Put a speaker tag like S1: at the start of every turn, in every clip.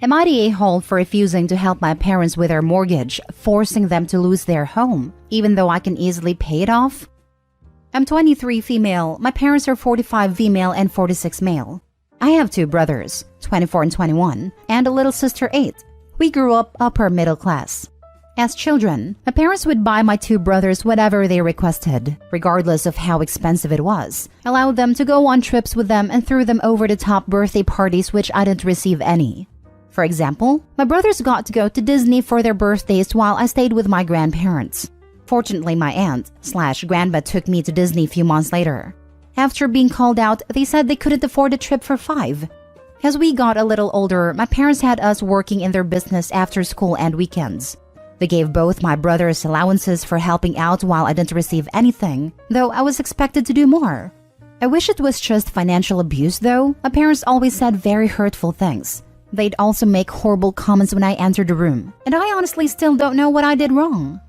S1: Am I the a-hole for refusing to help my parents with their mortgage, forcing them to lose their home, even though I can easily pay it off? I'm 23 female, my parents are 45 female and 46 male. I have 2 brothers, 24 and 21, and a little sister 8. We grew up upper middle class. As children, my parents would buy my 2 brothers whatever they requested, regardless of how expensive it was, allowed them to go on trips with them and threw them over-the-top birthday parties which I didn't receive any. For example, my brothers got to go to Disney for their birthdays while I stayed with my grandparents. Fortunately, my aunt/grandma took me to Disney a few months later. After being called out, they said they couldn't afford a trip for 5. As we got a little older, my parents had us working in their business after school and weekends. They gave both my brothers allowances for helping out while I didn't receive anything, though I was expected to do more. I wish it was just financial abuse though. My parents always said very hurtful things. They'd also make horrible comments when I entered the room, and I honestly still don't know what I did wrong.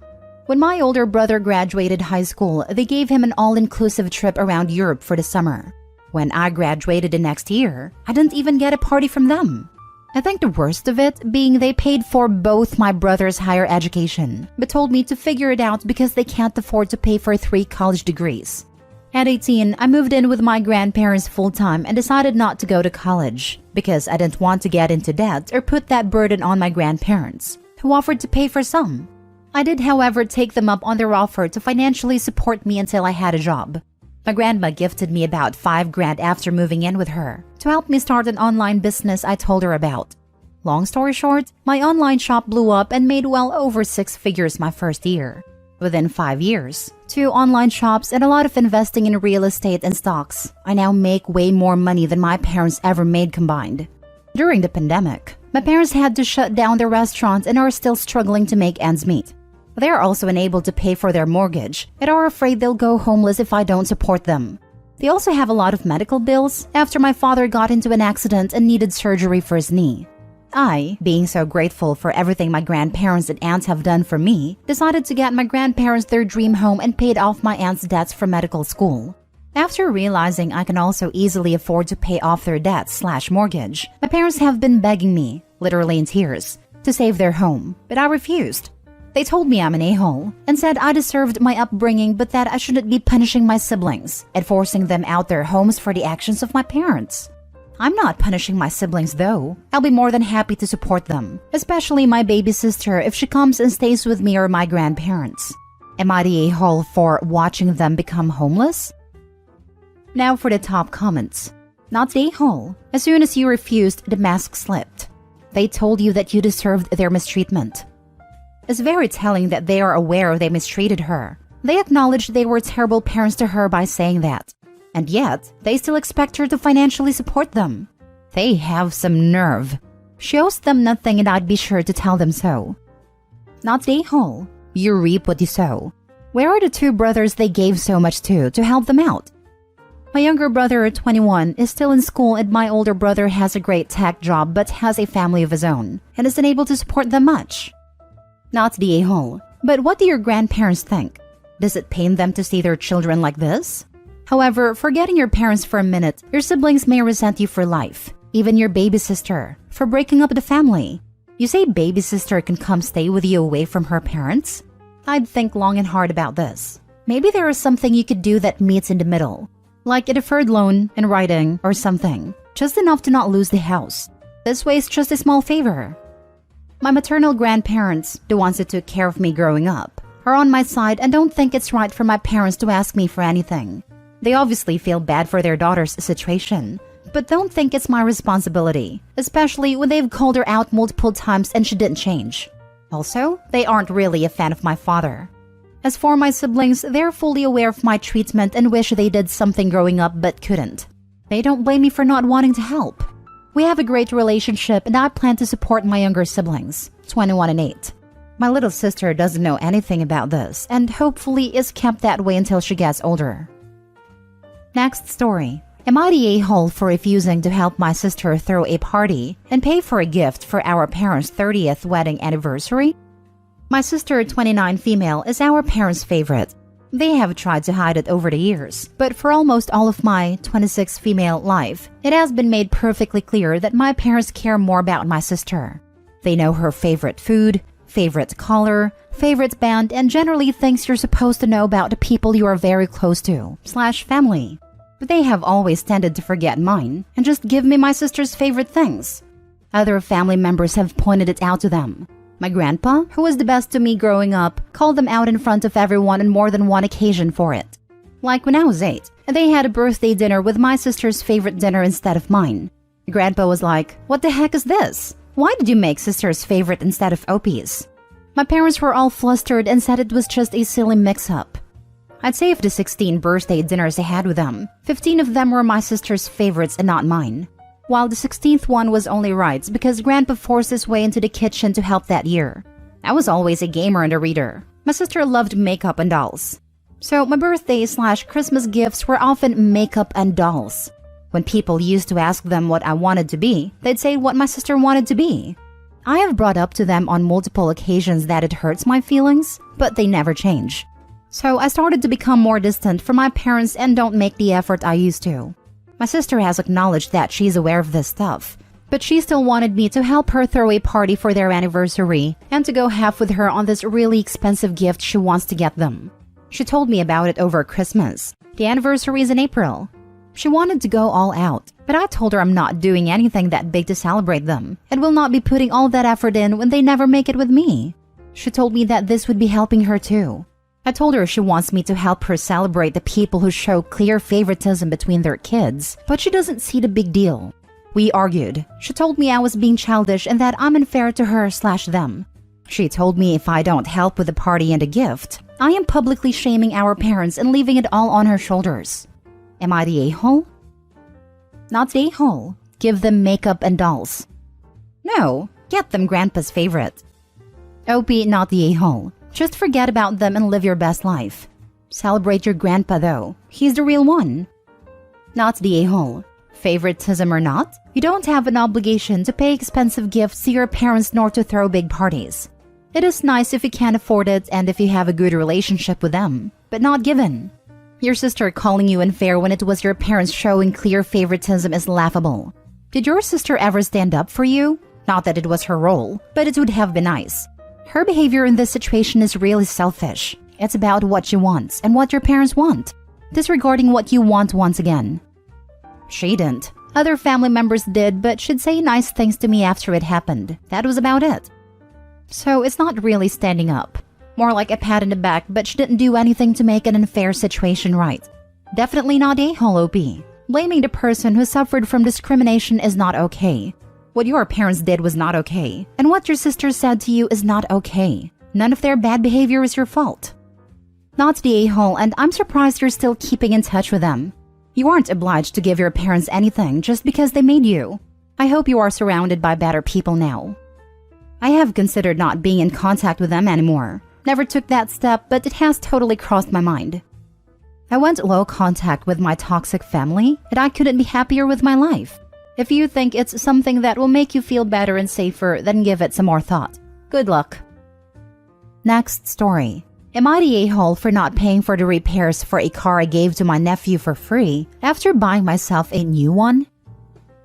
S1: When my older brother graduated high school, they gave him an all-inclusive trip around Europe for the summer. When I graduated the next year, I didn't even get a party from them. I think the worst of it being they paid for both my brother's higher education, but told me to figure it out because they can't afford to pay for 3 college degrees. At 18, I moved in with my grandparents full-time and decided not to go to college because I didn't want to get into debt or put that burden on my grandparents, who offered to pay for some. I did, however, take them up on their offer to financially support me until I had a job. My grandma gifted me about $5,000 after moving in with her to help me start an online business I told her about. Long story short, my online shop blew up and made well over 6 figures my first year. Within 5 years, 2 online shops and a lot of investing in real estate and stocks, I now make way more money than my parents ever made combined. During the pandemic, my parents had to shut down their restaurant and are still struggling to make ends meet. They are also unable to pay for their mortgage and are afraid they'll go homeless if I don't support them. They also have a lot of medical bills after my father got into an accident and needed surgery for his knee. I, being so grateful for everything my grandparents and aunts have done for me, decided to get my grandparents their dream home and paid off my aunt's debts for medical school. After realizing I can also easily afford to pay off their debts/mortgage, my parents have been begging me, literally in tears, to save their home, but I refused. They told me I'm an a-hole and said I deserved my upbringing but that I shouldn't be punishing my siblings and forcing them out their homes for the actions of my parents. I'm not punishing my siblings though. I'll be more than happy to support them, especially my baby sister if she comes and stays with me or my grandparents. Am I the a-hole for watching them become homeless? Now for the top comments. Not the a-hole. As soon as you refused, the mask slipped. They told you that you deserved their mistreatment. It's very telling that they are aware they mistreated her. They acknowledged they were terrible parents to her by saying that. And yet, they still expect her to financially support them. They have some nerve. She owes them nothing and I'd be sure to tell them so. Not the a-hole. You reap what you sow. Where are the 2 brothers they gave so much to help them out? My younger brother, 21, is still in school and my older brother has a great tech job but has a family of his own and isn't able to support them much. Not the a-hole. But what do your grandparents think? Does it pain them to see their children like this? However, forgetting your parents for a minute, your siblings may resent you for life. Even your baby sister, for breaking up the family. You say baby sister can come stay with you away from her parents? I'd think long and hard about this. Maybe there is something you could do that meets in the middle. Like a deferred loan in writing or something. Just enough to not lose the house. This way is just a small favor. My maternal grandparents, the ones who took care of me growing up, are on my side and don't think it's right for my parents to ask me for anything. They obviously feel bad for their daughter's situation, but don't think it's my responsibility, especially when they've called her out multiple times and she didn't change. Also, they aren't really a fan of my father. As for my siblings, they're fully aware of my treatment and wish they did something growing up but couldn't. They don't blame me for not wanting to help. We have a great relationship and I plan to support my younger siblings, 21 and 8. My little sister doesn't know anything about this and hopefully is kept that way until she gets older. Next story. Am I the a-hole for refusing to help my sister throw a party and pay for a gift for our parents' 30th wedding anniversary? My sister, 29 female, is our parents' favorite. They have tried to hide it over the years, but for almost all of my 26 female life, it has been made perfectly clear that my parents care more about my sister. They know her favorite food, favorite color, favorite band, and generally things you're supposed to know about the people you are very close to / family. But they have always tended to forget mine and just give me my sister's favorite things. Other family members have pointed it out to them. My grandpa, who was the best to me growing up, called them out in front of everyone on more than one occasion for it. Like when I was 8, and they had a birthday dinner with my sister's favorite dinner instead of mine. Grandpa was like, "What the heck is this? Why did you make sister's favorite instead of Opie's?" My parents were all flustered and said it was just a silly mix-up. I'd say of the 16 birthday dinners I had with them, 15 of them were my sister's favorites and not mine. While the 16th one was only right because Grandpa forced his way into the kitchen to help that year. I was always a gamer and a reader. My sister loved makeup and dolls. So my birthday / Christmas gifts were often makeup and dolls. When people used to ask them what I wanted to be, they'd say what my sister wanted to be. I have brought up to them on multiple occasions that it hurts my feelings, but they never change. So I started to become more distant from my parents and don't make the effort I used to. My sister has acknowledged that she's aware of this stuff, but she still wanted me to help her throw a party for their anniversary and to go half with her on this really expensive gift she wants to get them. She told me about it over Christmas. The anniversary is in April. She wanted to go all out, but I told her I'm not doing anything that big to celebrate them and will not be putting all that effort in when they never make it with me. She told me that this would be helping her too. I told her she wants me to help her celebrate the people who show clear favoritism between their kids, but she doesn't see the big deal. We argued. She told me I was being childish and that I'm unfair to her / them. She told me if I don't help with the party and a gift, I am publicly shaming our parents and leaving it all on her shoulders. Am I the a-hole? Not the a-hole. Give them makeup and dolls. No, get them Grandpa's favorite. Opie, not the a-hole. Just forget about them and live your best life. Celebrate your grandpa though. He's the real one. Not the a-hole. Favoritism or not, you don't have an obligation to pay expensive gifts to your parents nor to throw big parties. It is nice if you can afford it and if you have a good relationship with them, but not given. Your sister calling you unfair when it was your parents showing clear favoritism is laughable. Did your sister ever stand up for you? Not that it was her role, but it would have been nice. Her behavior in this situation is really selfish. It's about what she wants and what your parents want, disregarding what you want once again. She didn't. Other family members did, but she'd say nice things to me after it happened. That was about it. So it's not really standing up. More like a pat in the back, but she didn't do anything to make an unfair situation right. Definitely not a-hole, OP. Blaming the person who suffered from discrimination is not okay. What your parents did was not okay, and what your sister said to you is not okay. None of their bad behavior is your fault. Not the a-hole, and I'm surprised you're still keeping in touch with them. You aren't obliged to give your parents anything just because they made you. I hope you are surrounded by better people now. I have considered not being in contact with them anymore. Never took that step, but it has totally crossed my mind. I went low contact with my toxic family, and I couldn't be happier with my life. If you think it's something that will make you feel better and safer, then give it some more thought. Good luck. Next story. Am I the a-hole for not paying for the repairs for a car I gave to my nephew for free after buying myself a new one?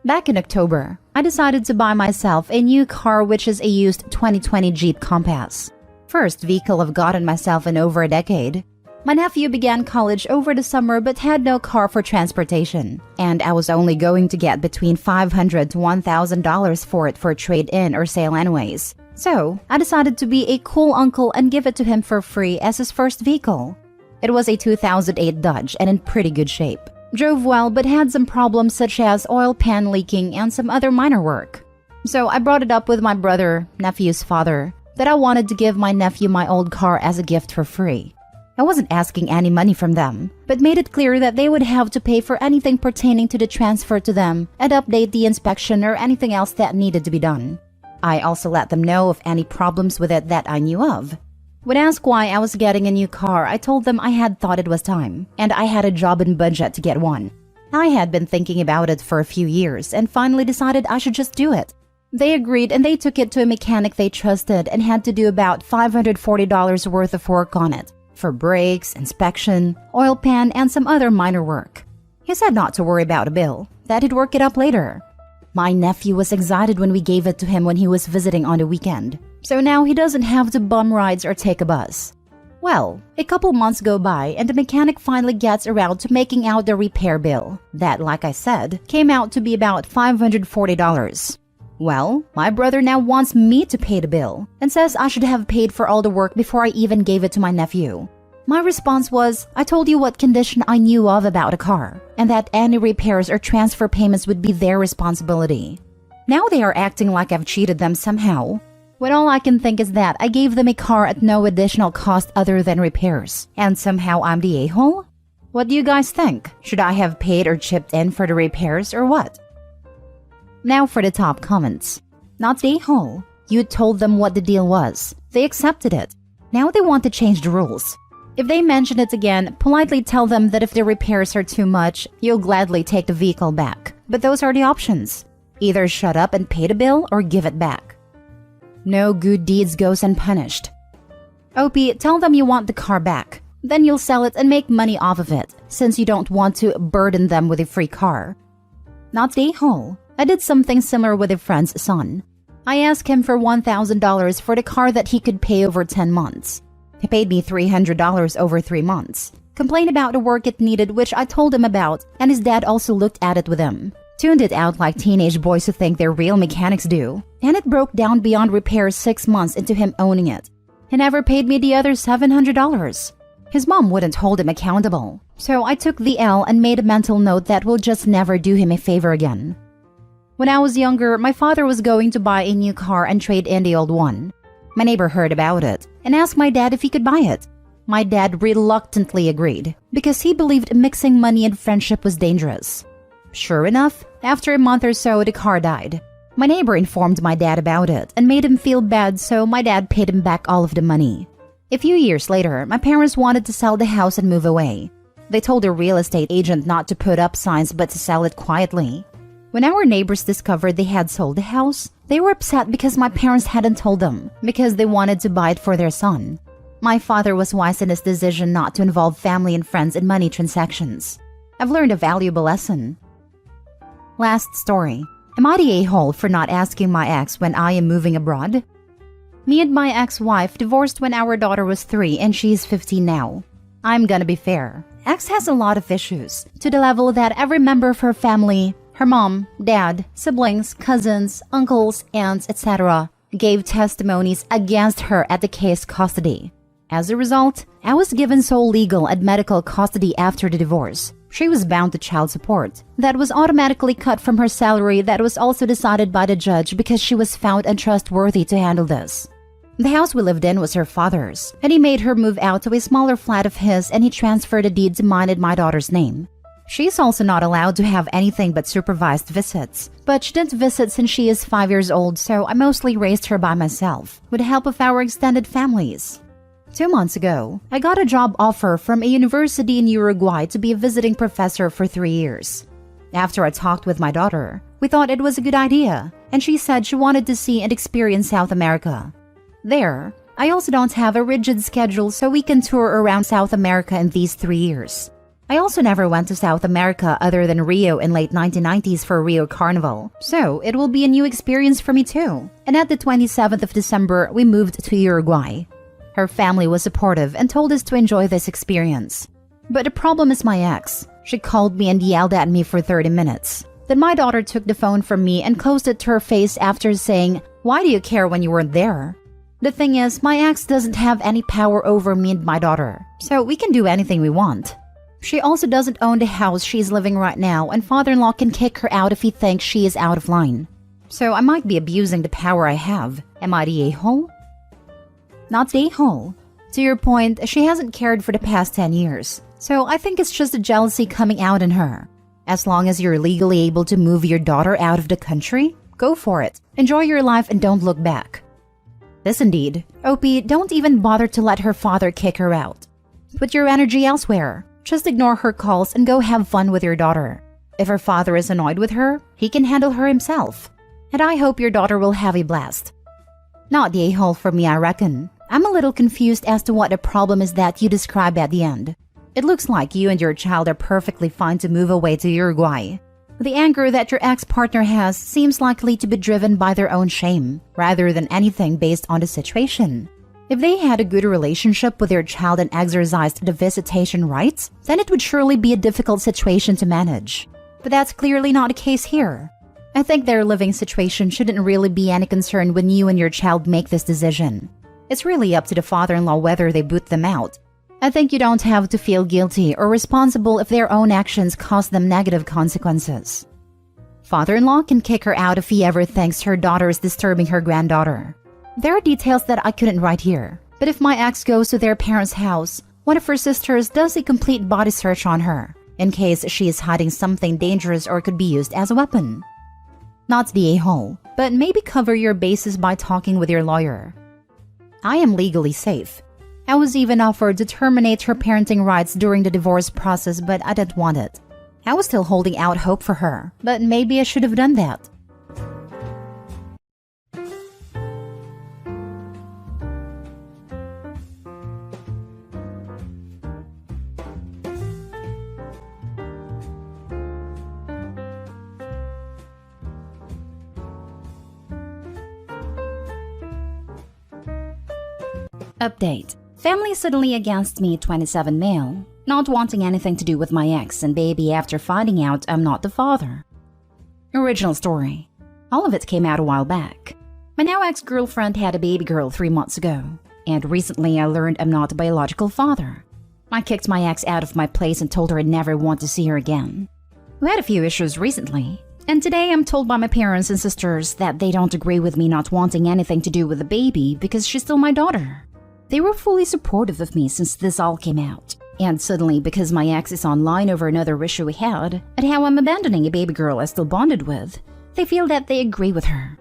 S1: Back in October, I decided to buy myself a new car, which is a used 2020 Jeep Compass. First vehicle I've gotten myself in over a decade. My nephew began college over the summer but had no car for transportation, and I was only going to get between $500 to $1,000 for it for trade-in or sale anyways. So, I decided to be a cool uncle and give it to him for free as his first vehicle. It was a 2008 Dodge and in pretty good shape. Drove well but had some problems such as oil pan leaking and some other minor work. So I brought it up with my brother, nephew's father, that I wanted to give my nephew my old car as a gift for free. I wasn't asking any money from them, but made it clear that they would have to pay for anything pertaining to the transfer to them and update the inspection or anything else that needed to be done. I also let them know of any problems with it that I knew of. When asked why I was getting a new car, I told them I had thought it was time, and I had a job and budget to get one. I had been thinking about it for a few years and finally decided I should just do it. They agreed and they took it to a mechanic they trusted and had to do about $540 worth of work on it. for brakes, inspection, oil pan, and some other minor work. He said not to worry about a bill, that he'd work it up later. My nephew was excited when we gave it to him when he was visiting on the weekend, so now he doesn't have to bum rides or take a bus. Well, a couple months go by and the mechanic finally gets around to making out the repair bill. That, like I said, came out to be about $540. Well, my brother now wants me to pay the bill and says I should have paid for all the work before I even gave it to my nephew. My response was, I told you what condition I knew of about a car, and that any repairs or transfer payments would be their responsibility. Now they are acting like I've cheated them somehow, when all I can think is that I gave them a car at no additional cost other than repairs, and somehow I'm the a-hole? What do you guys think? Should I have paid or chipped in for the repairs or what? Now for the top comments. Not the a-hole. You told them what the deal was. They accepted it. Now they want to change the rules. If they mention it again, politely tell them that if the repairs are too much, you'll gladly take the vehicle back. But those are the options. Either shut up and pay the bill or give it back. No good deeds goes unpunished. OP, tell them you want the car back. Then you'll sell it and make money off of it, since you don't want to burden them with a free car. Not the a-hole. I did something similar with a friend's son. I asked him for $1,000 for the car that he could pay over 10 months. He paid me $300 over 3 months. Complained about the work it needed, which I told him about, and his dad also looked at it with him. Tuned it out like teenage boys who think they're real mechanics do. And it broke down beyond repair 6 months into him owning it. He never paid me the other $700. His mom wouldn't hold him accountable. So I took the L and made a mental note that will just never do him a favor again. When I was younger, my father was going to buy a new car and trade in the old one. My neighbor heard about it and asked my dad if he could buy it. My dad reluctantly agreed because he believed mixing money and friendship was dangerous. Sure enough, after a month or so, the car died. My neighbor informed my dad about it and made him feel bad, so my dad paid him back all of the money. A few years later, my parents wanted to sell the house and move away. They told the real estate agent not to put up signs but to sell it quietly. When our neighbors discovered they had sold the house, they were upset because my parents hadn't told them, because they wanted to buy it for their son. My father was wise in his decision not to involve family and friends in money transactions. I've learned a valuable lesson. Last story. Am I the a-hole for not asking my ex when I am moving abroad? Me and my ex-wife divorced when our daughter was 3 and she's 15 now. I'm gonna be fair. Ex has a lot of issues, to the level that every member of her family, her mom, dad, siblings, cousins, uncles, aunts, etc., gave testimonies against her at the case custody. As a result, I was given sole legal and medical custody after the divorce. She was bound to child support. That was automatically cut from her salary that was also decided by the judge because she was found untrustworthy to handle this. The house we lived in was her father's, and he made her move out to a smaller flat of his and he transferred the deed to mine in my daughter's name. She's also not allowed to have anything but supervised visits, but she didn't visit since she is 5 years old, so I mostly raised her by myself, with the help of our extended families. 2 months ago, I got a job offer from a university in Uruguay to be a visiting professor for 3 years. After I talked with my daughter, we thought it was a good idea, and she said she wanted to see and experience South America. There, I also don't have a rigid schedule so we can tour around South America in these 3 years. I also never went to South America other than Rio in late 1990s for Rio Carnival, so it will be a new experience for me too. And at the 27th of December, we moved to Uruguay. Her family was supportive and told us to enjoy this experience. But the problem is my ex. She called me and yelled at me for 30 minutes. Then my daughter took the phone from me and closed it to her face after saying, "Why do you care when you weren't there?" The thing is, my ex doesn't have any power over me and my daughter, so we can do anything we want. She also doesn't own the house she's living right now, and father-in-law can kick her out if he thinks she is out of line. So I might be abusing the power I have. Am I the a-hole? Not the a-hole. To your point, she hasn't cared for the past 10 years, so I think it's just the jealousy coming out in her. As long as you're legally able to move your daughter out of the country, go for it. Enjoy your life and don't look back. This indeed. OP, don't even bother to let her father kick her out. Put your energy elsewhere. Just ignore her calls and go have fun with your daughter. If her father is annoyed with her, he can handle her himself. And I hope your daughter will have a blast. Not the a-hole for me, I reckon. I'm a little confused as to what the problem is that you describe at the end. It looks like you and your child are perfectly fine to move away to Uruguay. The anger that your ex-partner has seems likely to be driven by their own shame, rather than anything based on the situation. If they had a good relationship with their child and exercised the visitation rights, then it would surely be a difficult situation to manage. But that's clearly not the case here. I think their living situation shouldn't really be any concern when you and your child make this decision. It's really up to the father-in-law whether they boot them out. I think you don't have to feel guilty or responsible if their own actions cause them negative consequences. Father-in-law can kick her out if he ever thinks her daughter is disturbing her granddaughter. There are details that I couldn't write here, but if my ex goes to their parents' house, one of her sisters does a complete body search on her, in case she is hiding something dangerous or could be used as a weapon. Not to be a hole, but maybe cover your bases by talking with your lawyer. I am legally safe. I was even offered to terminate her parenting rights during the divorce process, but I didn't want it. I was still holding out hope for her, but maybe I should have done that. Update. Family suddenly against me, 27 male, not wanting anything to do with my ex and baby after finding out I'm not the father. Original story. All of it came out a while back. My now ex-girlfriend had a baby girl 3 months ago, and recently I learned I'm not a biological father. I kicked my ex out of my place and told her I'd never want to see her again. We had a few issues recently, and today I'm told by my parents and sisters that they don't agree with me not wanting anything to do with the baby because she's still my daughter. They were fully supportive of me since this all came out, and suddenly because my ex is online over another issue we had, and how I'm abandoning a baby girl I still bonded with, they feel that they agree with her.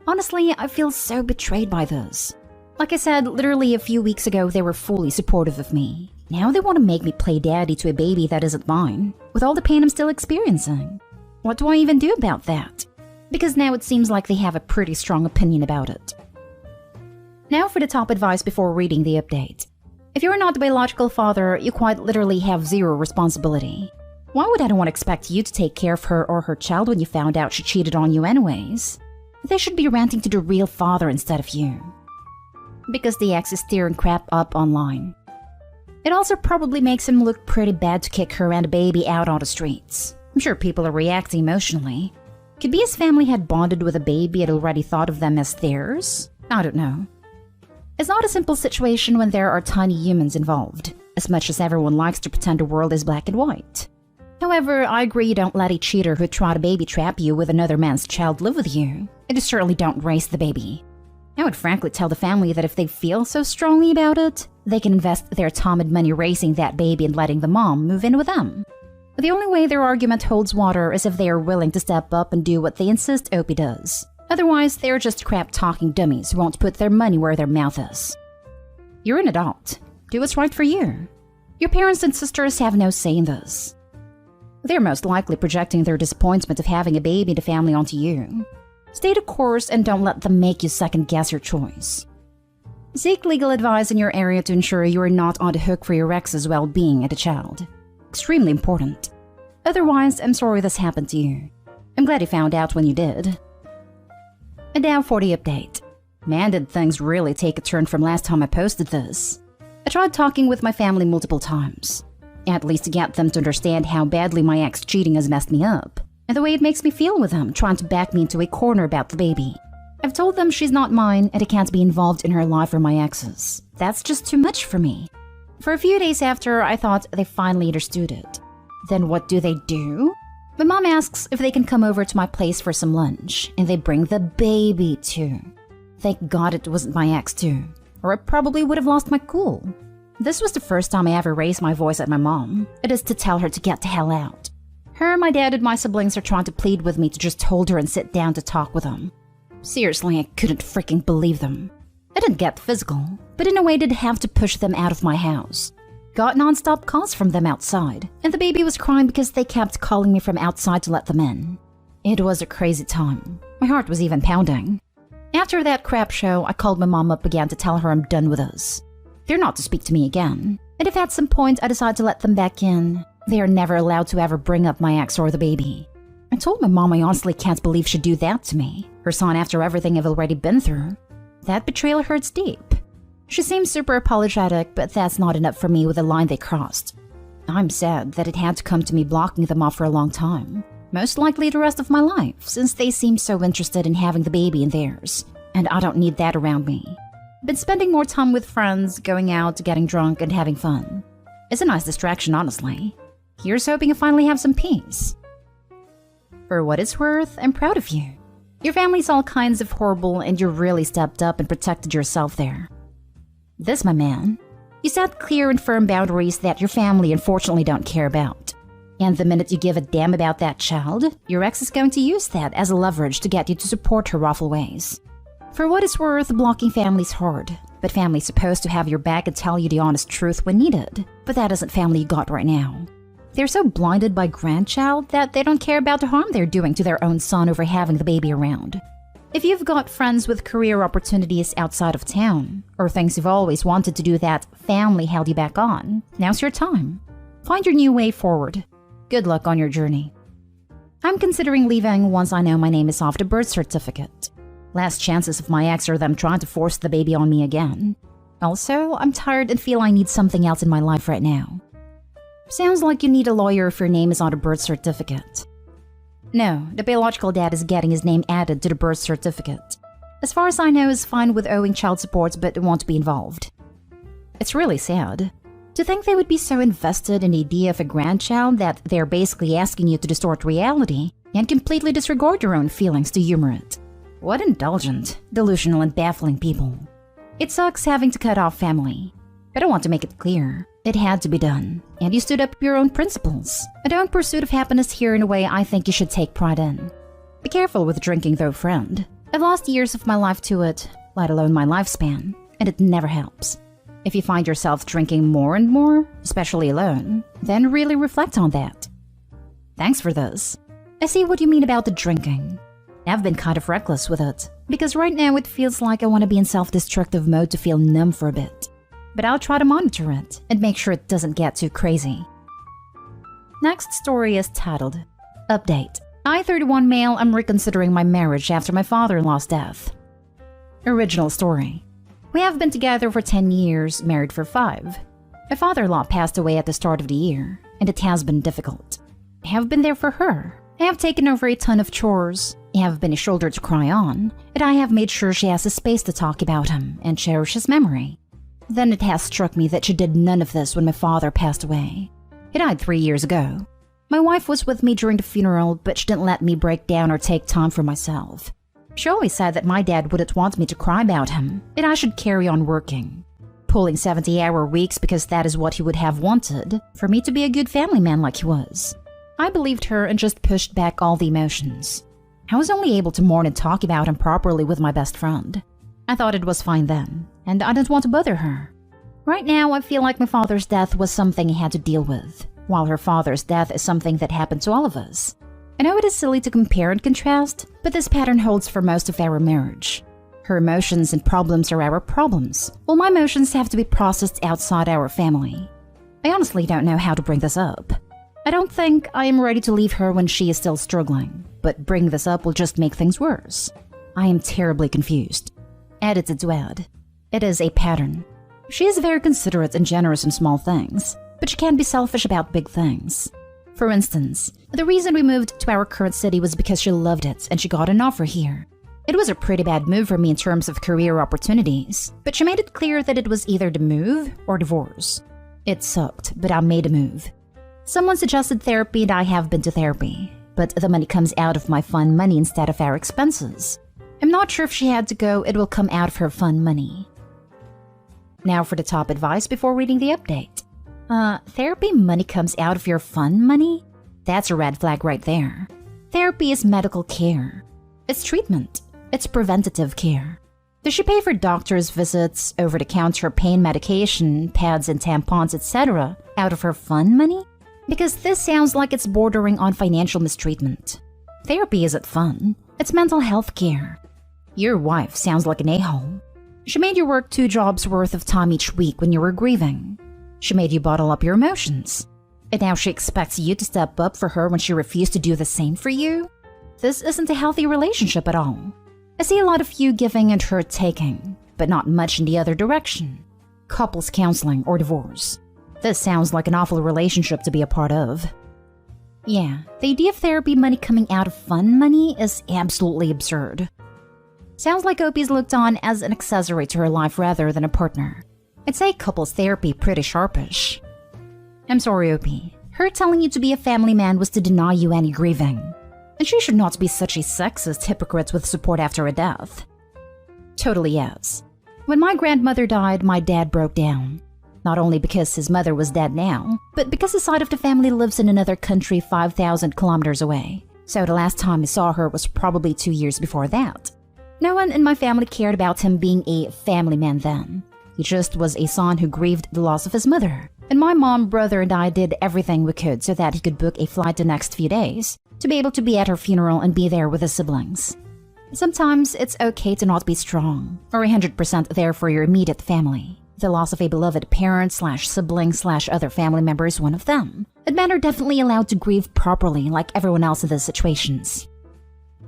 S1: Honestly, I feel so betrayed by this. Like I said, literally a few weeks ago they were fully supportive of me. Now they want to make me play daddy to a baby that isn't mine, with all the pain I'm still experiencing. What do I even do about that? Because now it seems like they have a pretty strong opinion about it. Now for the top advice before reading the update. If you're not the biological father, you quite literally have zero responsibility. Why would anyone expect you to take care of her or her child when you found out she cheated on you anyways? They should be ranting to the real father instead of you. Because the ex is stirring crap up online. It also probably makes him look pretty bad to kick her and a baby out on the streets. I'm sure people are reacting emotionally. Could be his family had bonded with a baby and already thought of them as theirs? I don't know. It's not a simple situation when there are tiny humans involved, as much as everyone likes to pretend the world is black and white. However, I agree you don't let a cheater who tried to baby trap you with another man's child live with you, and you certainly don't raise the baby. I would frankly tell the family that if they feel so strongly about it, they can invest their time and money raising that baby and letting the mom move in with them. The only way their argument holds water is if they are willing to step up and do what they insist Opie does. Otherwise, they're just crap-talking dummies who won't put their money where their mouth is. You're an adult. Do what's right for you. Your parents and sisters have no say in this. They're most likely projecting their disappointment of having a baby in the family onto you. Stay the course and don't let them make you second-guess your choice. Seek legal advice in your area to ensure you are not on the hook for your ex's well-being and the child. Extremely important. Otherwise, I'm sorry this happened to you. I'm glad you found out when you did. And now for the update. Man, did things really take a turn from last time I posted this. I tried talking with my family multiple times, at least to get them to understand how badly my ex cheating has messed me up, and the way it makes me feel with them trying to back me into a corner about the baby. I've told them she's not mine and I can't be involved in her life or my ex's. That's just too much for me. For a few days after, I thought they finally understood it. Then what do? My mom asks if they can come over to my place for some lunch, and they bring the baby too. Thank God it wasn't my ex too, or I probably would have lost my cool. This was the first time I ever raised my voice at my mom. It is to tell her to get the hell out. Her, my dad, and my siblings are trying to plead with me to just hold her and sit down to talk with them. Seriously, I couldn't freaking believe them. I didn't get physical, but in a way did have to push them out of my house. Got non-stop calls from them outside, and the baby was crying because they kept calling me from outside to let them in. It was a crazy time. My heart was even pounding. After that crap show, I called my mom up again to tell her I'm done with us. They're not to speak to me again. And if at some point I decide to let them back in, they are never allowed to ever bring up my ex or the baby. I told my mom I honestly can't believe she'd do that to me, her son after everything I've already been through. That betrayal hurts deep. She seems super apologetic, but that's not enough for me with the line they crossed. I'm sad that it had to come to me blocking them off for a long time. Most likely the rest of my life, since they seem so interested in having the baby in theirs, and I don't need that around me. Been spending more time with friends, going out, getting drunk, and having fun. It's a nice distraction, honestly. Here's hoping I finally have some peace. For what it's worth, I'm proud of you. Your family's all kinds of horrible, and you really stepped up and protected yourself there. This, my man. You set clear and firm boundaries that your family unfortunately don't care about. And the minute you give a damn about that child, your ex is going to use that as a leverage to get you to support her awful ways. For what it's worth, blocking family's hard, but family's supposed to have your back and tell you the honest truth when needed. But that isn't family you got right now. They're so blinded by grandchild that they don't care about the harm they're doing to their own son over having the baby around. If you've got friends with career opportunities outside of town, or things you've always wanted to do that family held you back on, now's your time. Find your new way forward. Good luck on your journey. I'm considering leaving once I know my name is off the birth certificate. Last chances of my ex are them trying to force the baby on me again. Also, I'm tired and feel I need something else in my life right now. Sounds like you need a lawyer if your name is on the birth certificate. No, the biological dad is getting his name added to the birth certificate. As far as I know, is fine with owing child support but won't be involved. It's really sad. To think they would be so invested in the idea of a grandchild that they're basically asking you to distort reality and completely disregard your own feelings to humor it. What indulgent, delusional, and baffling people. It sucks having to cut off family. But I want to make it clear. It had to be done, and you stood up for your own principles. A own pursuit of happiness here in a way I think you should take pride in. Be careful with drinking though, friend. I've lost years of my life to it, let alone my lifespan, and it never helps. If you find yourself drinking more and more, especially alone, then really reflect on that. Thanks for this. I see what you mean about the drinking. I've been kind of reckless with it, because right now it feels like I want to be in self-destructive mode to feel numb for a bit. But I'll try to monitor it and make sure it doesn't get too crazy. Next story is titled, Update. I, 31 male, am reconsidering my marriage after my father-in-law's death. Original story. We have been together for 10 years, married for 5. My father-in-law passed away at the start of the year, and it has been difficult. I have been there for her. I have taken over a ton of chores. I have been a shoulder to cry on, and I have made sure she has a space to talk about him and cherish his memory. Then it has struck me that she did none of this when my father passed away. He died 3 years ago. My wife was with me during the funeral, but she didn't let me break down or take time for myself. She always said that my dad wouldn't want me to cry about him, and I should carry on working. Pulling 70-hour weeks because that is what he would have wanted, for me to be a good family man like he was. I believed her and just pushed back all the emotions. I was only able to mourn and talk about him properly with my best friend. I thought it was fine then, and I didn't want to bother her. Right now, I feel like my father's death was something he had to deal with, while her father's death is something that happened to all of us. I know it is silly to compare and contrast, but this pattern holds for most of our marriage. Her emotions and problems are our problems, while my emotions have to be processed outside our family. I honestly don't know how to bring this up. I don't think I am ready to leave her when she is still struggling, but bringing this up will just make things worse. I am terribly confused. Edited to add, it is a pattern. She is very considerate and generous in small things, but she can be selfish about big things. For instance, the reason we moved to our current city was because she loved it and she got an offer here. It was a pretty bad move for me in terms of career opportunities, but she made it clear that it was either the move or divorce. It sucked, but I made a move. Someone suggested therapy and I have been to therapy, but the money comes out of my fun money instead of our expenses. I'm not sure if she had to go, it will come out of her fun money. Now for the top advice before reading the update. Therapy money comes out of your fun money? That's a red flag right there. Therapy is medical care. It's treatment. It's preventative care. Does she pay for doctor's visits, over-the-counter pain medication, pads and tampons, etc. out of her fun money? Because this sounds like it's bordering on financial mistreatment. Therapy isn't fun. It's mental health care. Your wife sounds like an a-hole. She made you work 2 jobs worth of time each week when you were grieving. She made you bottle up your emotions. And now she expects you to step up for her when she refused to do the same for you? This isn't a healthy relationship at all. I see a lot of you giving and her taking, but not much in the other direction. Couples counseling or divorce. This sounds like an awful relationship to be a part of. Yeah, the idea of therapy money coming out of fun money is absolutely absurd. Sounds like Opie's looked on as an accessory to her life rather than a partner. I'd say couples therapy pretty sharpish. I'm sorry, Opie. Her telling you to be a family man was to deny you any grieving. And she should not be such a sexist hypocrite with support after a death. Totally yes. When my grandmother died, my dad broke down. Not only because his mother was dead now, but because his side of the family lives in another country 5,000 kilometers away. So the last time I saw her was probably 2 years before that. No one in my family cared about him being a family man then. He just was a son who grieved the loss of his mother. And my mom, brother, and I did everything we could so that he could book a flight the next few days to be able to be at her funeral and be there with his siblings. Sometimes it's okay to not be strong or 100% there for your immediate family. The loss of a beloved parent/sibling/other family member is one of them. And men are definitely allowed to grieve properly like everyone else in these situations.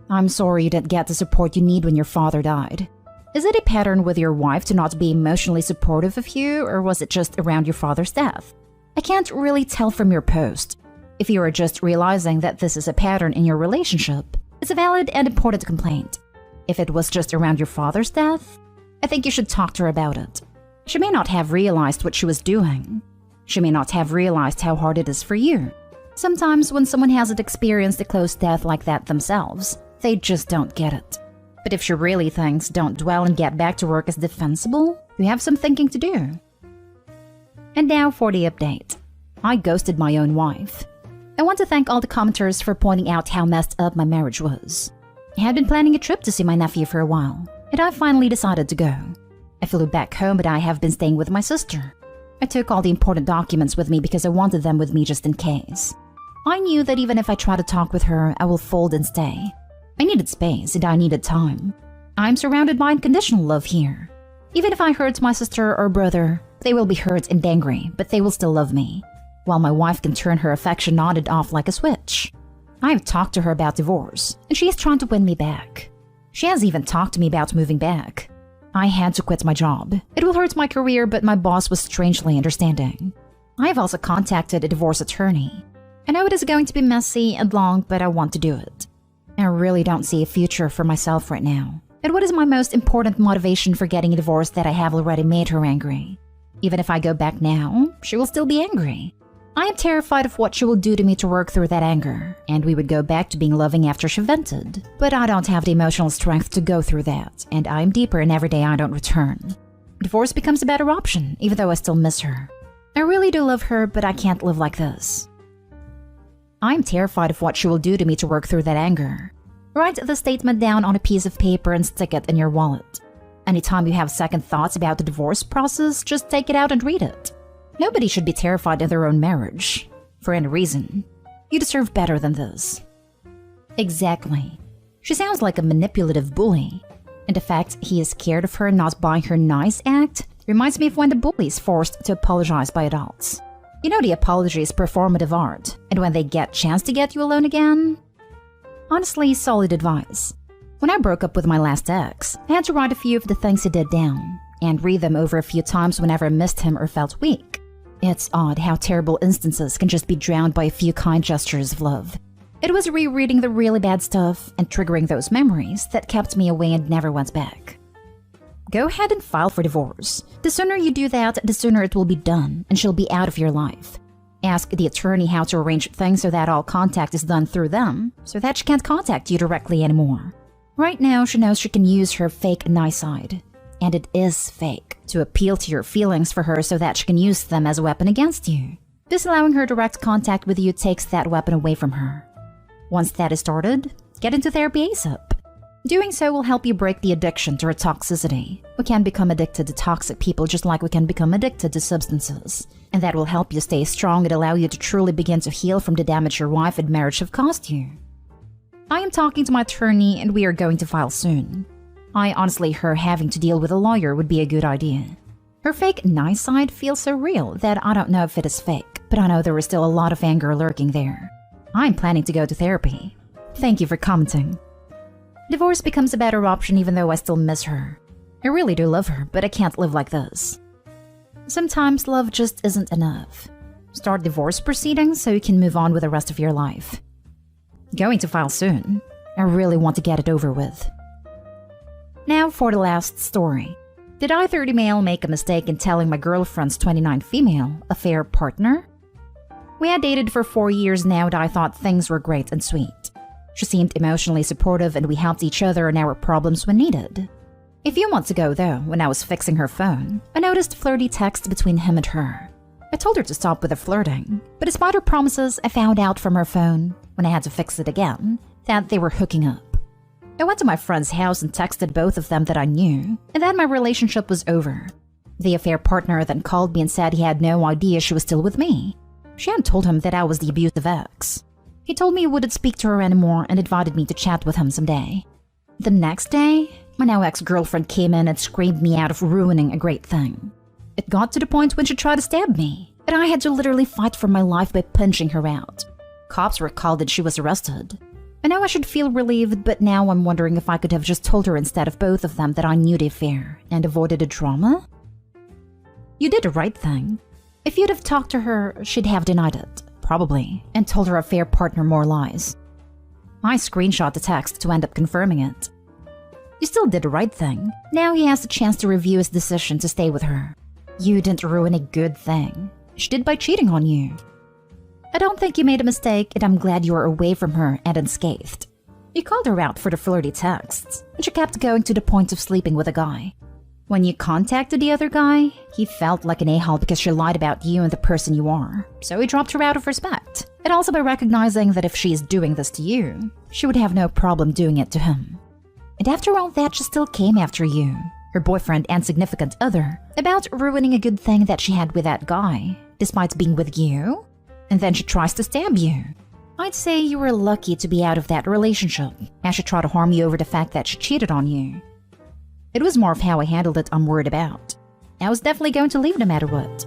S1: I'm sorry you didn't get the support you need when your father died. Is it a pattern with your wife to not be emotionally supportive of you, or was it just around your father's death? I can't really tell from your post. If you are just realizing that this is a pattern in your relationship, it's a valid and important complaint. If it was just around your father's death, I think you should talk to her about it. She may not have realized what she was doing. She may not have realized how hard it is for you. Sometimes when someone hasn't experienced a close death like that themselves, they just don't get it. But if she really thinks don't dwell and get back to work is defensible, you have some thinking to do. And now for the update. I ghosted my own wife. I want to thank all the commenters for pointing out how messed up my marriage was. I had been planning a trip to see my nephew for a while, and I finally decided to go. I flew back home, but I have been staying with my sister. I took all the important documents with me because I wanted them with me just in case. I knew that even if I try to talk with her, I will fold and stay. I needed space and I needed time. I'm surrounded by unconditional love here. Even if I hurt my sister or brother, they will be hurt and angry, but they will still love me. While my wife can turn her affection on and off like a switch. I have talked to her about divorce, and she is trying to win me back. She has even talked to me about moving back. I had to quit my job. It will hurt my career, but my boss was strangely understanding. I have also contacted a divorce attorney. I know it is going to be messy and long, but I want to do it. I really don't see a future for myself right now. And what is my most important motivation for getting a divorce that I have already made her angry? Even if I go back now, she will still be angry. I am terrified of what she will do to me to work through that anger, and we would go back to being loving after she vented. But I don't have the emotional strength to go through that, and I am deeper in every day I don't return. Divorce becomes a better option, even though I still miss her. I really do love her, but I can't live like this. I am terrified of what she will do to me to work through that anger. Write the statement down on a piece of paper and stick it in your wallet. Anytime you have second thoughts about the divorce process, just take it out and read it. Nobody should be terrified of their own marriage. For any reason. You deserve better than this. Exactly. She sounds like a manipulative bully. And the fact he is scared of her not buying her nice act reminds me of when the bully is forced to apologize by adults. You know the apology is performative art, and when they get chance to get you alone again? Honestly, solid advice. When I broke up with my last ex, I had to write a few of the things he did down, and read them over a few times whenever I missed him or felt weak. It's odd how terrible instances can just be drowned by a few kind gestures of love. It was rereading the really bad stuff and triggering those memories that kept me away and never went back. Go ahead and file for divorce. The sooner you do that, the sooner it will be done and she'll be out of your life. Ask the attorney how to arrange things so that all contact is done through them, so that she can't contact you directly anymore. Right now, she knows she can use her fake nice side. And it is fake, to appeal to your feelings for her so that she can use them as a weapon against you. Disallowing her direct contact with you takes that weapon away from her. Once that is started, get into therapy ASAP. Doing so will help you break the addiction to her toxicity. We can become addicted to toxic people just like we can become addicted to substances. And that will help you stay strong and allow you to truly begin to heal from the damage your wife and marriage have caused you. I am talking to my attorney and we are going to file soon. I honestly her having to deal with a lawyer would be a good idea. Her fake nice side feels so real that I don't know if it is fake, but I know there is still a lot of anger lurking there. I'm planning to go to therapy. Thank you for commenting. Divorce becomes a better option even though I still miss her. I really do love her, but I can't live like this. Sometimes love just isn't enough. Start divorce proceedings so you can move on with the rest of your life. Going to file soon. I really want to get it over with. Now for the last story. Did I, 30 male, make a mistake in telling my girlfriend's 29 female affair partner? We had dated for 4 years now and I thought things were great and sweet. She seemed emotionally supportive and we helped each other in our problems when needed. A few months ago though, when I was fixing her phone, I noticed flirty texts between him and her. I told her to stop with the flirting, but despite her promises, I found out from her phone, when I had to fix it again, that they were hooking up. I went to my friend's house and texted both of them that I knew, and then my relationship was over. The affair partner then called me and said he had no idea she was still with me. She had told him that I was the abusive ex. He told me he wouldn't speak to her anymore and invited me to chat with him someday. The next day, my now ex-girlfriend came in and screamed me out of ruining a great thing. It got to the point when she tried to stab me, and I had to literally fight for my life by punching her out. Cops were called and she was arrested. I know I should feel relieved, but now I'm wondering if I could have just told her instead of both of them that I knew the affair and avoided the drama? You did the right thing. If you'd have talked to her, she'd have denied it, probably, and told her affair partner more lies. I screenshot the text to end up confirming it. You still did the right thing. Now he has the chance to review his decision to stay with her. You didn't ruin a good thing. She did by cheating on you. I don't think you made a mistake, and I'm glad you were away from her and unscathed. You called her out for the flirty texts, and she kept going to the point of sleeping with a guy. When you contacted the other guy, he felt like an a-hole because she lied about you and the person you are, so he dropped her out of respect, and also by recognizing that if she is doing this to you, she would have no problem doing it to him. And after all that, she still came after you, her boyfriend and significant other, about ruining a good thing that she had with that guy, despite being with you? And then she tries to stab you. I'd say you were lucky to be out of that relationship, as she tried to harm you over the fact that she cheated on you. It was more of how I handled it I'm worried about. I was definitely going to leave no matter what.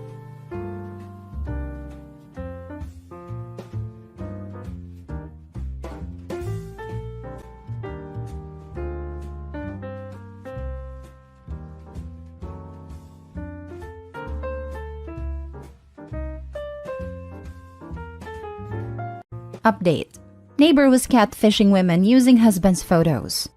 S1: Update. Neighbor was catfishing women using husband's photos.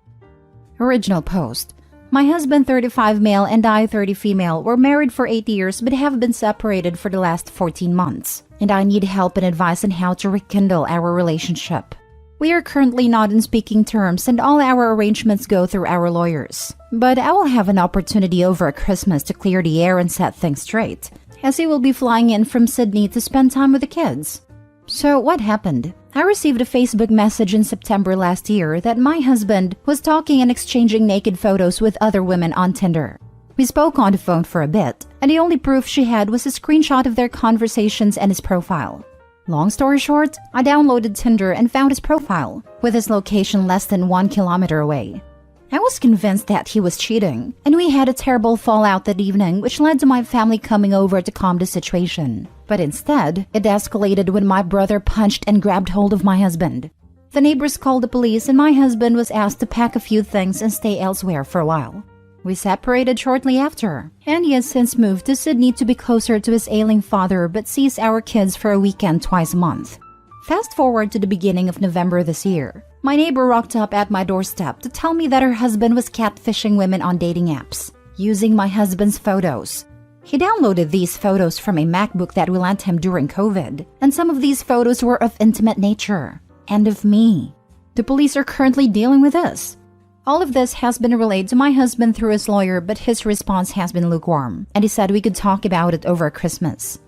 S1: Original post. My husband, 35 male, and I, 30 female, were married for 8 years but have been separated for the last 14 months, and I need help and advice on how to rekindle our relationship. We are currently not in speaking terms and all our arrangements go through our lawyers, but I will have an opportunity over Christmas to clear the air and set things straight, as he will be flying in from Sydney to spend time with the kids. So what happened? I received a Facebook message in September last year that my husband was talking and exchanging naked photos with other women on Tinder. We spoke on the phone for a bit, and the only proof she had was a screenshot of their conversations and his profile. Long story short, I downloaded Tinder and found his profile, with his location less than 1 kilometer away. I was convinced that he was cheating, and we had a terrible fallout that evening, which led to my family coming over to calm the situation. But instead, it escalated when my brother punched and grabbed hold of my husband. The neighbors called the police and my husband was asked to pack a few things and stay elsewhere for a while. We separated shortly after, and he has since moved to Sydney to be closer to his ailing father but sees our kids for a weekend twice a month. Fast forward to the beginning of November this year. My neighbor rocked up at my doorstep to tell me that her husband was catfishing women on dating apps, using my husband's photos. He downloaded these photos from a MacBook that we lent him during COVID, and some of these photos were of intimate nature, and of me. The police are currently dealing with this. All of this has been relayed to my husband through his lawyer, but his response has been lukewarm, and he said we could talk about it over Christmas.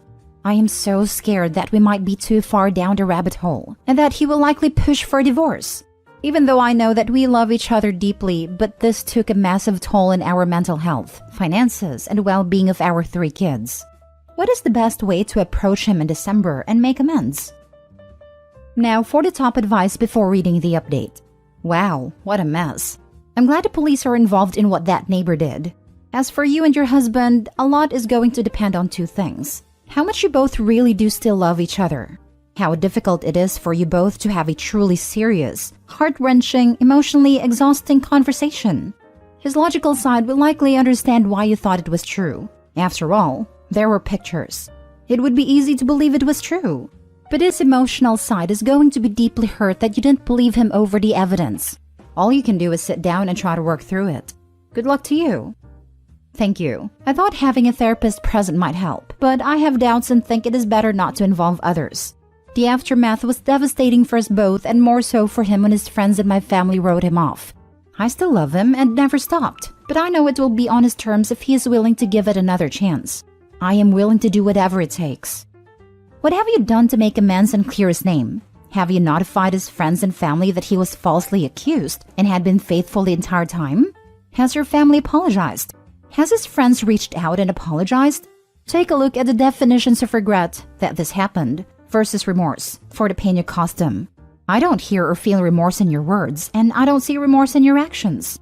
S1: I am so scared that we might be too far down the rabbit hole, and that he will likely push for a divorce. Even though I know that we love each other deeply, but this took a massive toll on our mental health, finances, and well-being of our 3 kids. What is the best way to approach him in December and make amends? Now for the top advice before reading the update. Wow, what a mess. I'm glad the police are involved in what that neighbor did. As for you and your husband, a lot is going to depend on two things. How much you both really do still love each other. How difficult it is for you both to have a truly serious, heart-wrenching, emotionally exhausting conversation. His logical side will likely understand why you thought it was true. After all, there were pictures. It would be easy to believe it was true. But his emotional side is going to be deeply hurt that you didn't believe him over the evidence. All you can do is sit down and try to work through it. Good luck to you. Thank you. I thought having a therapist present might help, but I have doubts and think it is better not to involve others. The aftermath was devastating for us both and more so for him when his friends and my family wrote him off. I still love him and never stopped, but I know it will be on his terms if he is willing to give it another chance. I am willing to do whatever it takes. What have you done to make amends and clear his name? Have you notified his friends and family that he was falsely accused and had been faithful the entire time? Has your family apologized? Has his friends reached out and apologized? Take a look at the definitions of regret that this happened versus remorse for the pain you caused him. I don't hear or feel remorse in your words, and I don't see remorse in your actions.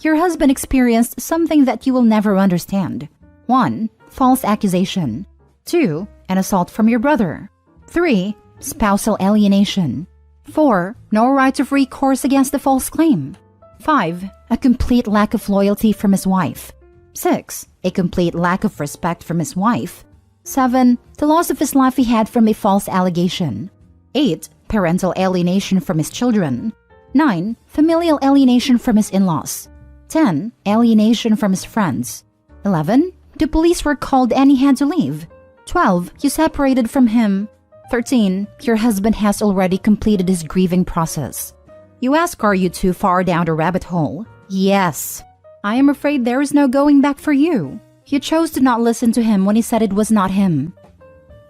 S1: Your husband experienced something that you will never understand. 1. False accusation. 2. An assault from your brother. 3. Spousal alienation. 4. No right of recourse against the false claim. 5. A complete lack of loyalty from his wife. 6. A complete lack of respect from his wife. 7. The loss of his life he had from a false allegation. 8. Parental alienation from his children. 9. Familial alienation from his in-laws. 10. Alienation from his friends. 11. The police were called and he had to leave. 12. You separated from him. 13. Your husband has already completed his grieving process. You ask, are you too far down the rabbit hole? Yes. I am afraid there is no going back for you. You chose to not listen to him when he said it was not him.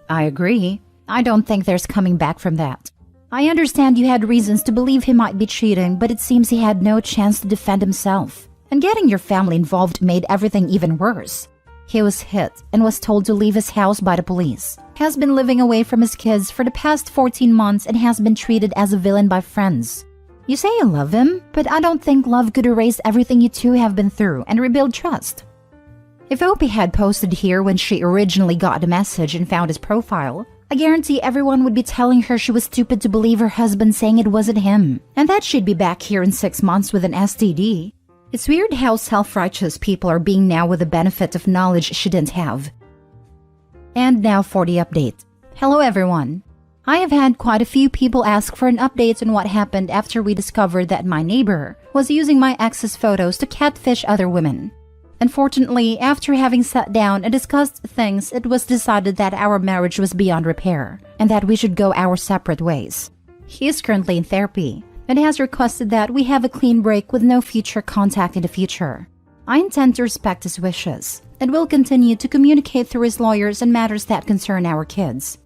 S1: I agree. I don't think there's coming back from that. I understand you had reasons to believe he might be cheating, but it seems he had no chance to defend himself. And getting your family involved made everything even worse. He was hit and was told to leave his house by the police. Has been living away from his kids for the past 14 months and has been treated as a villain by friends. You say you love him, but I don't think love could erase everything you two have been through and rebuild trust. If Opie had posted here when she originally got the message and found his profile, I guarantee everyone would be telling her she was stupid to believe her husband saying it wasn't him, and that she'd be back here in 6 months with an STD. It's weird how self-righteous people are being now with the benefit of knowledge she didn't have. And now for the update. Hello everyone. I have had quite a few people ask for an update on what happened after we discovered that my neighbor was using my ex's photos to catfish other women. Unfortunately, after having sat down and discussed things, it was decided that our marriage was beyond repair and that we should go our separate ways. He is currently in therapy and has requested that we have a clean break with no future contact in the future. I intend to respect his wishes and will continue to communicate through his lawyers on matters that concern our kids.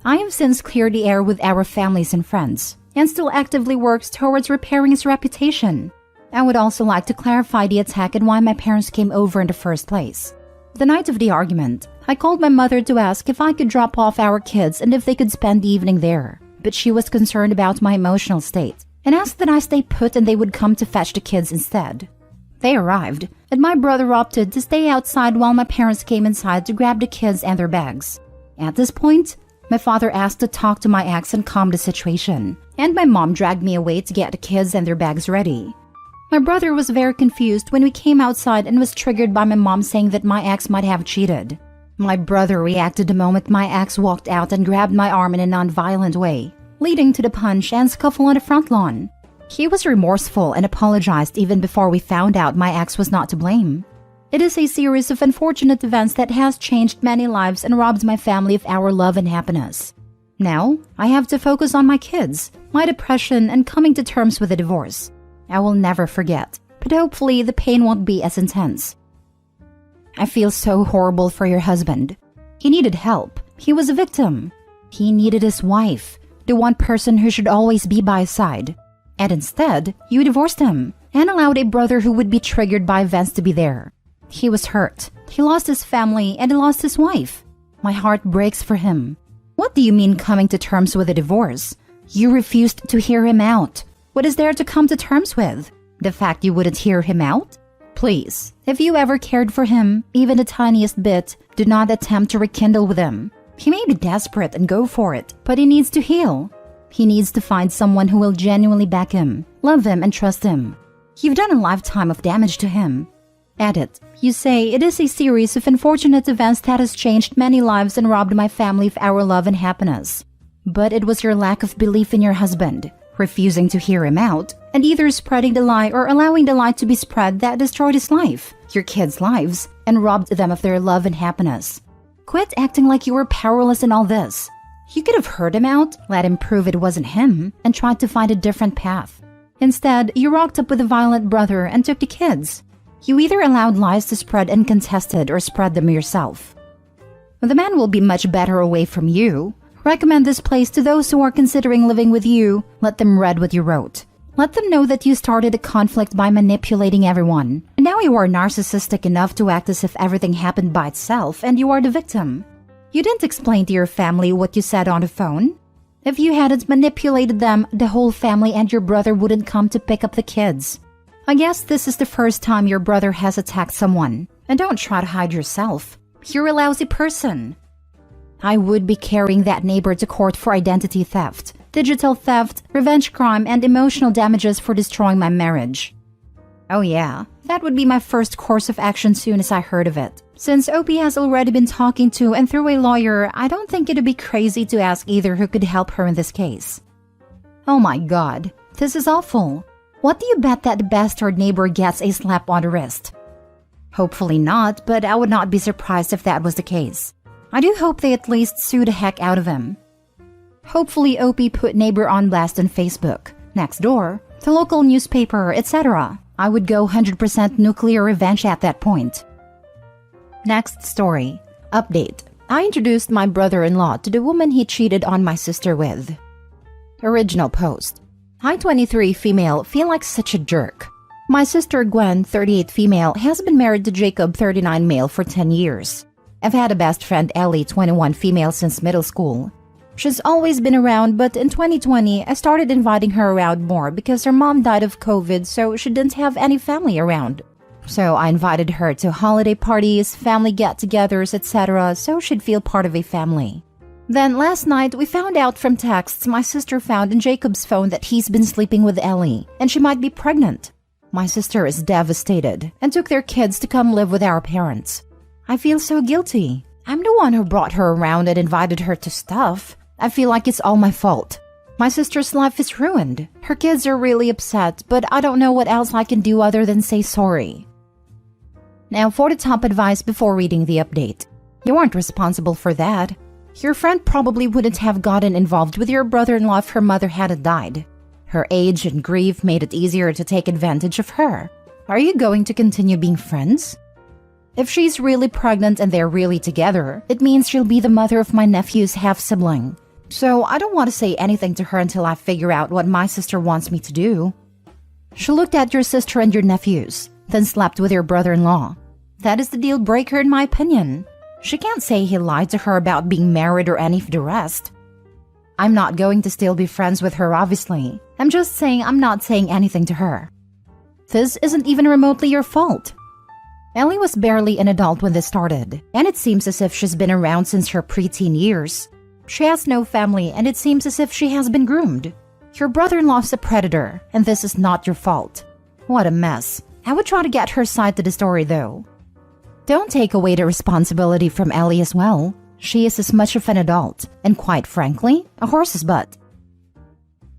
S1: I have since cleared the air with our families and friends and still actively works towards repairing his reputation. I would also like to clarify the attack and why my parents came over in the first place. The night of the argument, I called my mother to ask if I could drop off our kids and if they could spend the evening there, but she was concerned about my emotional state and asked that I stay put and they would come to fetch the kids instead. They arrived, and my brother opted to stay outside while my parents came inside to grab the kids and their bags. At this point, my father asked to talk to my ex and calm the situation, and my mom dragged me away to get the kids and their bags ready. My brother was very confused when we came outside and was triggered by my mom saying that my ex might have cheated. My brother reacted the moment my ex walked out and grabbed my arm in a non-violent way, leading to the punch and scuffle on the front lawn. He was remorseful and apologized even before we found out my ex was not to blame. It is a series of unfortunate events that has changed many lives and robbed my family of our love and happiness. Now, I have to focus on my kids, my depression, and coming to terms with the divorce. I will never forget, but hopefully the pain won't be as intense. I feel so horrible for your husband. He needed help. He was a victim. He needed his wife, the one person who should always be by his side. And instead, you divorced him and allowed a brother who would be triggered by events to be there. He was hurt. He lost his family and he lost his wife. My heart breaks for him. What do you mean coming to terms with a divorce? You refused to hear him out. What is there to come to terms with? The fact you wouldn't hear him out? Please, if you ever cared for him, even the tiniest bit, do not attempt to rekindle with him. He may be desperate and go for it, but he needs to heal. He needs to find someone who will genuinely back him, love him, and trust him. You've done a lifetime of damage to him. Edit. You say, it is a series of unfortunate events that has changed many lives and robbed my family of our love and happiness. But it was your lack of belief in your husband, refusing to hear him out, and either spreading the lie or allowing the lie to be spread that destroyed his life, your kids' lives, and robbed them of their love and happiness. Quit acting like you were powerless in all this. You could have heard him out, let him prove it wasn't him, and tried to find a different path. Instead, you rocked up with a violent brother and took the kids. You either allowed lies to spread uncontested or spread them yourself. The man will be much better away from you. Recommend this place to those who are considering living with you. Let them read what you wrote. Let them know that you started a conflict by manipulating everyone. And now you are narcissistic enough to act as if everything happened by itself and you are the victim. You didn't explain to your family what you said on the phone. If you hadn't manipulated them, the whole family and your brother wouldn't come to pick up the kids. I guess this is the first time your brother has attacked someone. And don't try to hide yourself. You're a lousy person. I would be carrying that neighbor to court for identity theft, digital theft, revenge crime, and emotional damages for destroying my marriage. Oh yeah, that would be my first course of action soon as I heard of it. Since OP has already been talking to and through a lawyer, I don't think it'd be crazy to ask either who could help her in this case. Oh my god, this is awful. What do you bet that the bastard neighbor gets a slap on the wrist? Hopefully not, but I would not be surprised if that was the case. I do hope they at least sue the heck out of him. Hopefully OP put neighbor on blast on Facebook, next door, the local newspaper, etc. I would go 100% nuclear revenge at that point. Next story. Update. I introduced my brother-in-law to the woman he cheated on my sister with. Original post. I, 23 female, feel like such a jerk. My sister Gwen, 38 female, has been married to Jacob, 39 male, for 10 years. I've had a best friend Ellie, 21 female, since middle school. She's always been around, but in 2020, I started inviting her around more because her mom died of COVID, so she didn't have any family around. So I invited her to holiday parties, family get-togethers, etc., so she'd feel part of a family. Then last night, we found out from texts my sister found in Jacob's phone that he's been sleeping with Ellie, and she might be pregnant. My sister is devastated and took their kids to come live with our parents. I feel so guilty. I'm the one who brought her around and invited her to stuff. I feel like it's all my fault. My sister's life is ruined. Her kids are really upset, but I don't know what else I can do other than say sorry. Now for the top advice before reading the update. You aren't responsible for that. Your friend probably wouldn't have gotten involved with your brother-in-law if her mother hadn't died. Her age and grief made it easier to take advantage of her. Are you going to continue being friends? If she's really pregnant and they're really together, it means she'll be the mother of my nephew's half-sibling. So I don't want to say anything to her until I figure out what my sister wants me to do. She looked at your sister and your nephews, then slept with your brother-in-law. That is the deal breaker in my opinion. She can't say he lied to her about being married or any of the rest. I'm not going to still be friends with her, obviously. I'm just saying I'm not saying anything to her. This isn't even remotely your fault. Ellie was barely an adult when this started, and it seems as if she's been around since her preteen years. She has no family, and it seems as if she has been groomed. Your brother-in-law's a predator, and this is not your fault. What a mess. I would try to get her side to the story, though. Don't take away the responsibility from Ellie as well. She is as much of an adult, and quite frankly, a horse's butt.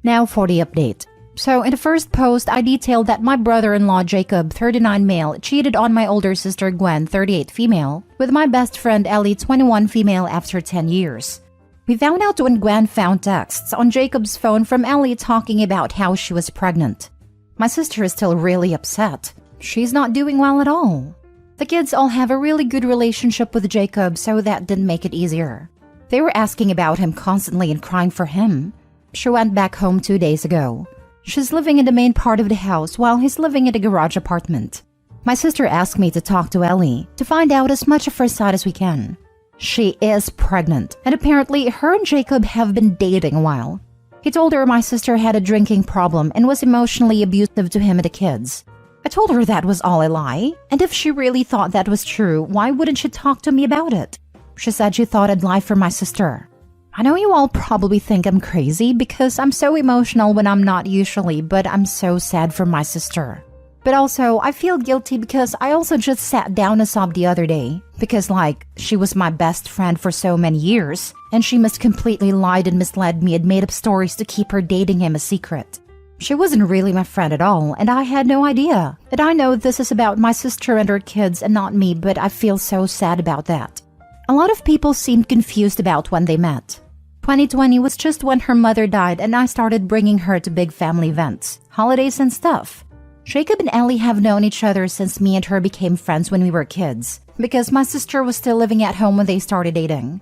S1: Now for the update. So in the first post, I detailed that my brother-in-law Jacob, 39 male, cheated on my older sister Gwen, 38 female, with my best friend Ellie, 21 female, after 10 years. We found out when Gwen found texts on Jacob's phone from Ellie talking about how she was pregnant. My sister is still really upset. She's not doing well at all. The kids all have a really good relationship with Jacob, so that didn't make it easier. They were asking about him constantly and crying for him. She went back home 2 days ago. She's living in the main part of the house while he's living in a garage apartment. My sister asked me to talk to Ellie to find out as much of her side as we can. She is pregnant, and apparently her and Jacob have been dating a while. He told her my sister had a drinking problem and was emotionally abusive to him and the kids. I told her that was all a lie, and if she really thought that was true, why wouldn't she talk to me about it? She said she thought I'd lie for my sister. I know you all probably think I'm crazy because I'm so emotional when I'm not usually, but I'm so sad for my sister. But also, I feel guilty because I also just sat down and sobbed the other day. Because she was my best friend for so many years, and she must completely lied and misled me and made up stories to keep her dating him a secret. She wasn't really my friend at all, and I had no idea. And I know this is about my sister and her kids and not me, but I feel so sad about that. A lot of people seemed confused about when they met. 2020 was just when her mother died and I started bringing her to big family events, holidays and stuff. Jacob and Ellie have known each other since me and her became friends when we were kids, because my sister was still living at home when they started dating.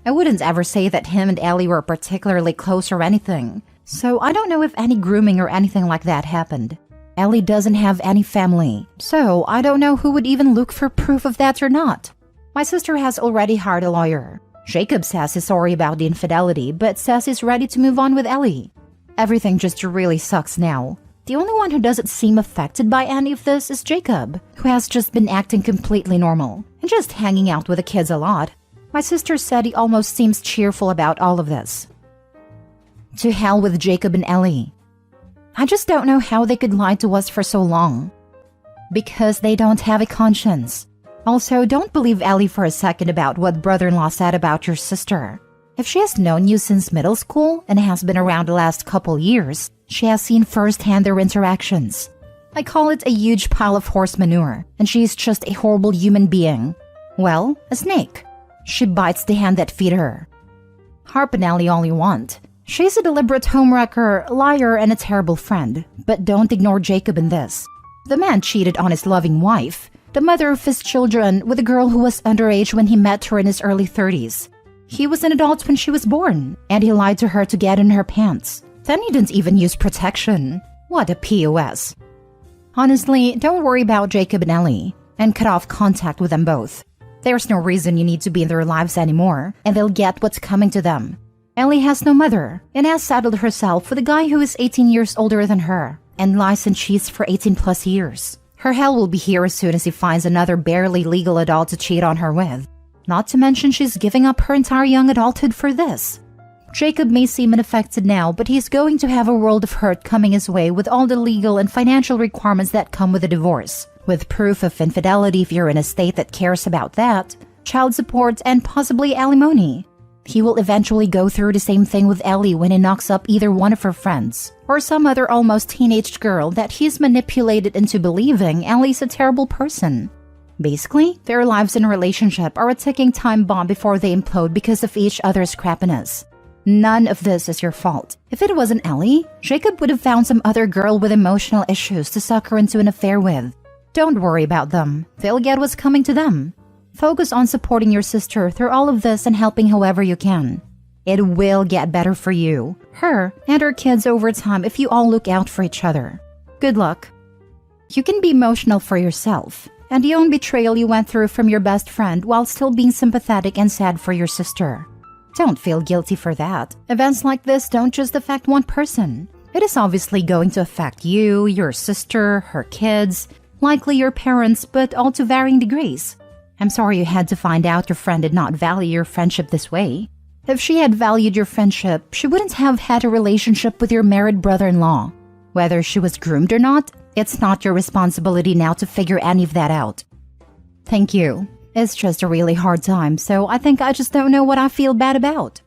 S1: I wouldn't ever say that him and Ellie were particularly close or anything, so I don't know if any grooming or anything like that happened. Ellie doesn't have any family, so I don't know who would even look for proof of that or not. My sister has already hired a lawyer. Jacob says he's sorry about the infidelity, but says he's ready to move on with Ellie. Everything just really sucks now. The only one who doesn't seem affected by any of this is Jacob, who has just been acting completely normal and just hanging out with the kids a lot. My sister said he almost seems cheerful about all of this. To hell with Jacob and Ellie. I just don't know how they could lie to us for so long. Because they don't have a conscience. Also, don't believe Ellie for a second about what brother-in-law said about your sister. If she has known you since middle school and has been around the last couple years, she has seen firsthand their interactions. I call it a huge pile of horse manure, and she's just a horrible human being. Well, a snake. She bites the hand that feed her. Harp and Ellie all you want. She's a deliberate homewrecker, liar, and a terrible friend. But don't ignore Jacob in this. The man cheated on his loving wife, the mother of his children, with a girl who was underage when he met her in his early 30s. He was an adult when she was born, and he lied to her to get in her pants. Then he didn't even use protection. What a POS. Honestly, don't worry about Jacob and Ellie, and cut off contact with them both. There's no reason you need to be in their lives anymore, and they'll get what's coming to them. Ellie has no mother, and has saddled herself with a guy who is 18 years older than her, and lies and cheats for 18 plus years. Her hell will be here as soon as he finds another barely legal adult to cheat on her with. Not to mention she's giving up her entire young adulthood for this. Jacob may seem unaffected now, but he's going to have a world of hurt coming his way with all the legal and financial requirements that come with a divorce, with proof of infidelity if you're in a state that cares about that, child support, and possibly alimony. He will eventually go through the same thing with Ellie when he knocks up either one of her friends, or some other almost teenage girl that he's manipulated into believing Ellie's a terrible person. Basically, their lives in a relationship are a ticking time bomb before they implode because of each other's crappiness. None of this is your fault. If it wasn't Ellie, Jacob would have found some other girl with emotional issues to suck her into an affair with. Don't worry about them. They'll get what's coming to them. Focus on supporting your sister through all of this and helping however you can. It will get better for you, her, and her kids over time if you all look out for each other. Good luck. You can be emotional for yourself and the own betrayal you went through from your best friend while still being sympathetic and sad for your sister. Don't feel guilty for that. Events like this don't just affect one person. It is obviously going to affect you, your sister, her kids, likely your parents, but all to varying degrees. I'm sorry you had to find out your friend did not value your friendship this way. If she had valued your friendship, she wouldn't have had a relationship with your married brother-in-law. Whether she was groomed or not, it's not your responsibility now to figure any of that out. Thank you. It's just a really hard time, so I think I just don't know what I feel bad about.